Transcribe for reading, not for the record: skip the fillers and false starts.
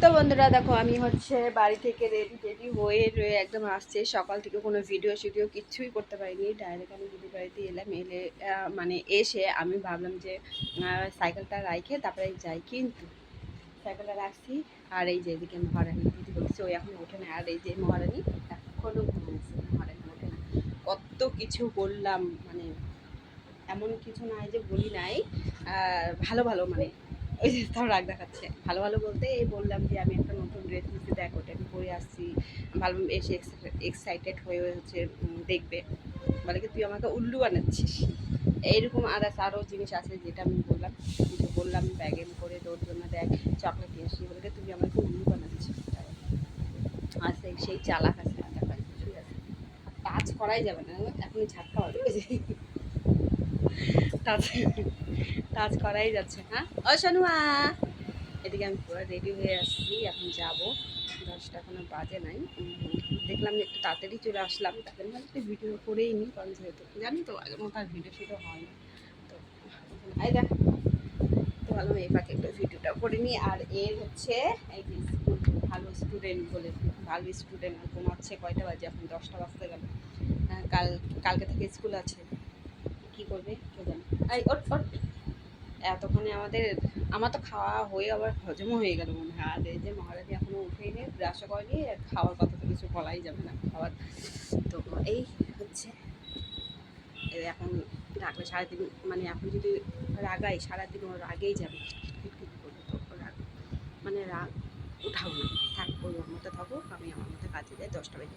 তো বন্ধুরা দেখো আমি হচ্ছে বাড়ি থেকে রেডি হয়ে একদম আসছে। সকাল থেকে কোনো ভিডিও কিচ্ছুই করতে পারিনি। ডাইরেক্ট আমি দিদি বাড়িতে এলাম। এলে মানে এসে আমি ভাবলাম যে সাইকেলটা রাইখে তারপরে যাই, কিন্তু সাইকেলটা রাখছি। আর এই যে এদিকে মহারানী দিদি বলছে ওই এখন ওঠে না। আর এই যে মহারানী এখনও ঘুমাইছে, মহারানী ওঠে না। কত কিছু বললাম, মানে এমন কিছু নাই যে বলি নাই। ভালো ভালো মানে ওই যে তাও রাগ দেখাচ্ছে। ভালো ভালো বলতে এই বললাম যে আমি একটা নতুন ড্রেস নিচ্ছি, দেখ ওটা আমি পরে আসছি, ভালো এসে এক্সাইটেড হয়ে হচ্ছে দেখবে। বলে কি তুই আমাকে উল্লু বানাচ্ছিস, এইরকম আদার্স আরও জিনিস আছে যেটা আমি বললাম। কিন্তু বললাম ব্যাগে করে তোর জন্য দেখ চকলেট নিয়ে আসি, বলে তুই আমাকে উল্লু বানাচ্ছিস। আছে সেই চালাক আছে, দেখা কিছুই আছে। টাচ করাই যাবে না, এখনই ঝাটকা হবে। টাচ টাচ করাই যাচ্ছে। হ্যাঁ ও শোনুয়া, এদিকে আমি পুরো রেডি হয়ে আসছি, এখন যাব। 10টা এখনো বাজে নাই। দেখলাম যে একটু তাড়াতাড়ি চলে আসলাম, তাদের মধ্যে ভিডিও করেই নিই, কারণ যেহেতু জানি তো আগের মতো আর ভিডিও শুধু হয় না। তো এই দেখ, তো ভালো এই পাখি একটু ভিডিওটা করে নিই। আর এর হচ্ছে এই যে স্কুল, ভালো স্টুডেন্ট বলে, ভালো স্টুডেন্ট ঘুমাচ্ছে। কয়টা বাজে এখন? 10টা বাজতে গেল। কালকে থেকে স্কুল আছে, কী করবে কে জানে। এই ওট ওট, এতক্ষণে আমার তো খাওয়া হয়ে আবার হজমও হয়ে গেল মনে হয়। আর এই যে মহারাজি এখনও উঠেই নেই, ব্রাশও করেনি। খাওয়ার কথা তো কিছু বলাই যাবে না, খাওয়ার তো এই হচ্ছে। এখন রাগলে সারাদিন, মানে এখন যদি রাগাই সারাদিন ওর রাগেই যাবে, খিটখিট করবে। তো রাগ মানে রাগ উঠাও না, থাক ওই ওর মতো থাকুক, আমি আমার মতো কাজে যাই। 10টা বেজে